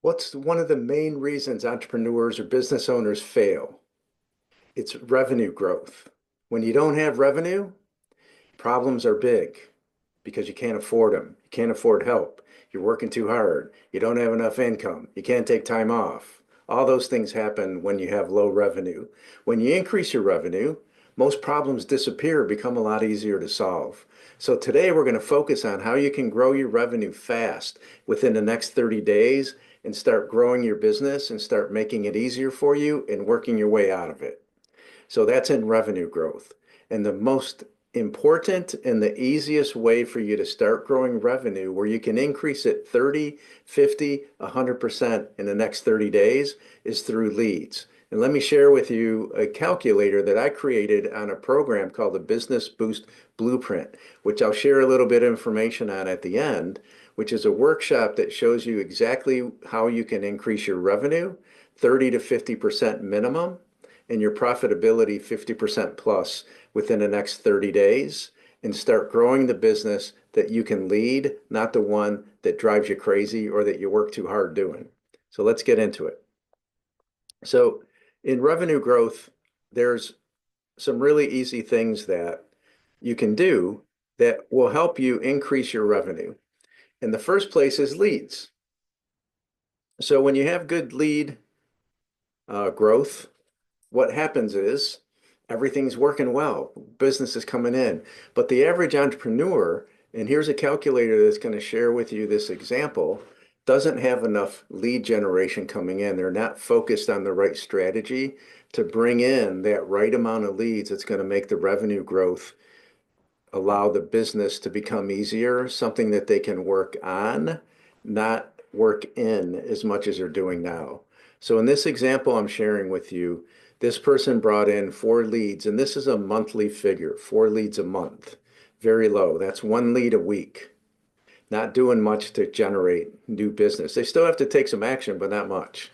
What's one of the main reasons entrepreneurs or business owners fail? It's revenue growth. When you don't have revenue, problems are big because you can't afford them. You can't afford help. You're working too hard. You don't have enough income. You can't take time off. All those things happen when you have low revenue. When you increase your revenue, most problems disappear, become a lot easier to solve. So today we're going to focus on how you can grow your revenue fast within the next 30 days and start growing your business and start making it easier for you and working your way out of it. So that's in revenue growth. And the most important and the easiest way for you to start growing revenue where you can increase it 30, 50, 100% in the next 30 days is through leads. And let me share with you a calculator that I created on a program called the Business Boost Blueprint, which I'll share a little bit of information on at the end, which is a workshop that shows you exactly how you can increase your revenue 30 to 50% minimum and your profitability 50% plus within the next 30 days and start growing the business that you can lead, not the one that drives you crazy or that you work too hard doing. So let's get into it. So in revenue growth, there's some really easy things that you can do that will help you increase your revenue. And the first place is leads. So when you have good lead growth, what happens is everything's working well, business is coming in. But the average entrepreneur, and here's a calculator that's going to share with you this example, doesn't have enough lead generation coming in. They're not focused on the right strategy to bring in that right amount of leads that's going to make the revenue growth allow the business to become easier, something that they can work on, not work in as much as they're doing now. So in this example I'm sharing with you, this person brought in 4 leads, and this is a monthly figure, 4 leads a month. Very low. That's 1 lead a week. Not doing much to generate new business. They still have to take some action, but not much.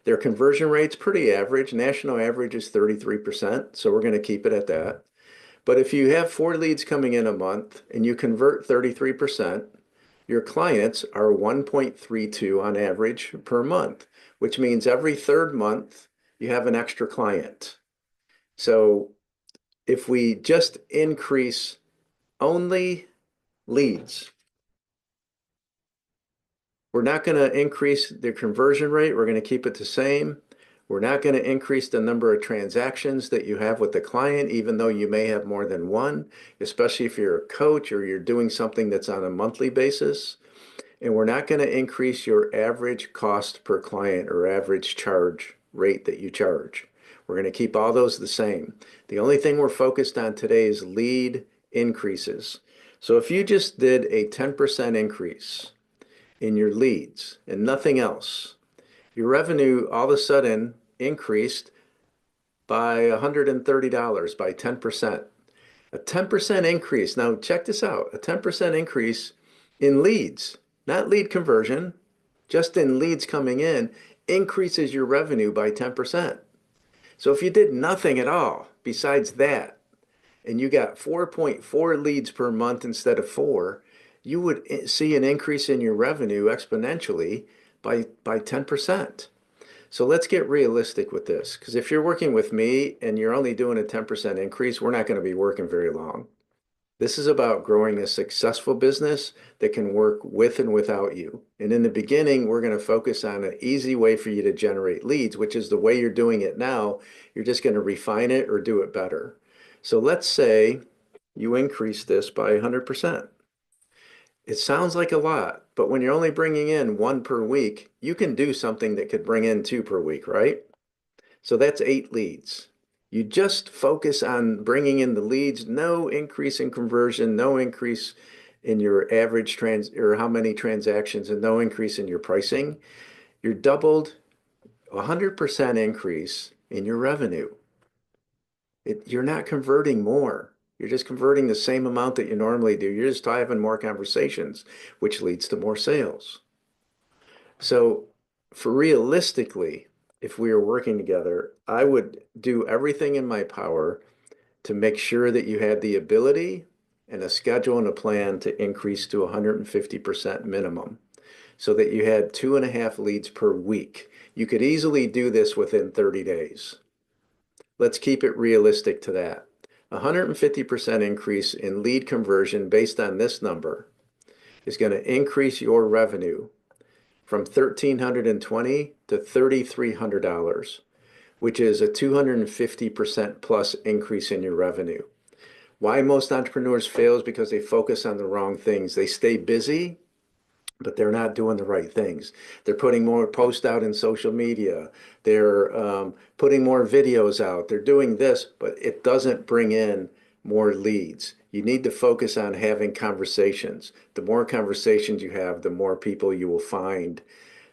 Their conversion rate's pretty average. National average is 33%, so we're going to keep it at that. But if you have 4 leads coming in a month and you convert 33%, your clients are 1.32 on average per month, which means every third month you have an extra client. So if we just increase only leads, we're not going to increase the conversion rate. We're going to keep it the same. We're not going to increase the number of transactions that you have with the client, even though you may have more than one, especially if you're a coach or you're doing something that's on a monthly basis. And we're not going to increase your average cost per client or average charge rate that you charge. We're going to keep all those the same. The only thing we're focused on today is lead increases. So if you just did a 10% increase in your leads and nothing else, your revenue all of a sudden increased by $130 by 10%. A 10% increase. Now check this out. A 10% increase in leads, not lead conversion, just in leads coming in, increases your revenue by 10%. So if you did nothing at all besides that, and you got 4.4 leads per month instead of 4, you would see an increase in your revenue exponentially by 10%. So let's get realistic with this, because if you're working with me and you're only doing a 10% increase, we're not going to be working very long. This is about growing a successful business that can work with and without you. And in the beginning, we're going to focus on an easy way for you to generate leads, which is the way you're doing it now. You're just going to refine it or do it better. So let's say you increase this by 100%. It sounds like a lot, but when you're only bringing in 1 per week, you can do something that could bring in 2 per week, right? So that's 8 leads. You just focus on bringing in the leads, no increase in conversion, no increase in your average or how many transactions, and no increase in your pricing. You're doubled 100% increase in your revenue. You're not converting more. You're just converting the same amount that you normally do. You're just having more conversations, which leads to more sales. So for realistically, if we were working together, I would do everything in my power to make sure that you had the ability and a schedule and a plan to increase to 150% minimum. so that you had 2.5 leads per week. You could easily do this within 30 days. Let's keep it realistic to that. 150% increase in lead conversion based on this number is going to increase your revenue from $1,320 to $3,300, which is a 250% plus increase in your revenue. Why most entrepreneurs fail is because they focus on the wrong things. They stay busy, but they're not doing the right things. They're putting more posts out in social media. They're putting more videos out. They're doing this, but it doesn't bring in more leads. You need to focus on having conversations. The more conversations you have, the more people you will find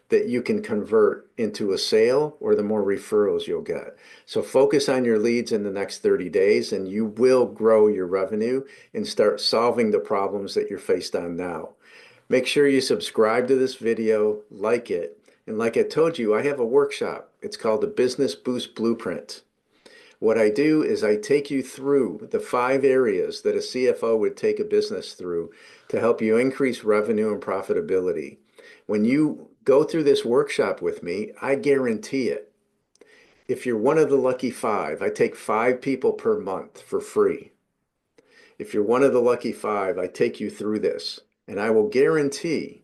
that you can convert into a sale, or the more referrals you'll get. So focus on your leads in the next 30 days and you will grow your revenue and start solving the problems that you're faced on now. Make sure you subscribe to this video, like it, and like I told you, I have a workshop. It's called the Business Boost Blueprint. What I do is I take you through the 5 areas that a CFO would take a business through to help you increase revenue and profitability. When you go through this workshop with me, I guarantee it. If you're one of the lucky 5, I take 5 people per month for free. If you're one of the lucky 5, I take you through this, and I will guarantee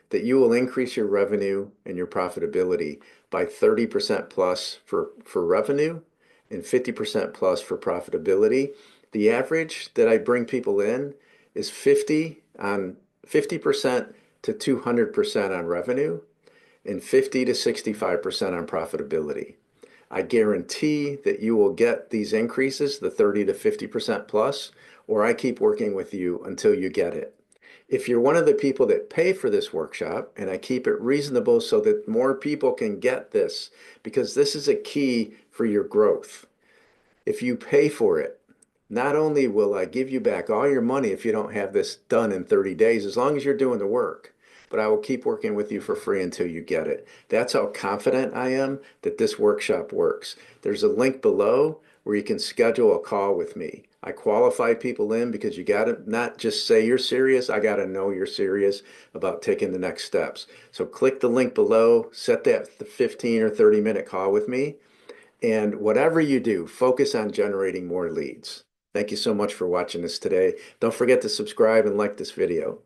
that you will increase your revenue and your profitability by 30% plus for revenue and 50% plus for profitability. The average that I bring people in is 50% to 200% on revenue and 50 to 65% on profitability. I guarantee that you will get these increases, the 30 to 50% plus, or I keep working with you until you get it. If you're one of the people that pay for this workshop, and I keep it reasonable so that more people can get this, because this is a key for your growth. If you pay for it, not only will I give you back all your money if you don't have this done in 30 days, as long as you're doing the work, but I will keep working with you for free until you get it. That's how confident I am that this workshop works. There's a link below where you can schedule a call with me. I qualify people in because you got to not just say you're serious, I got to know you're serious about taking the next steps. So click the link below, set that 15 or 30-minute call with me, and whatever you do, focus on generating more leads. Thank you so much for watching this today. Don't forget to subscribe and like this video.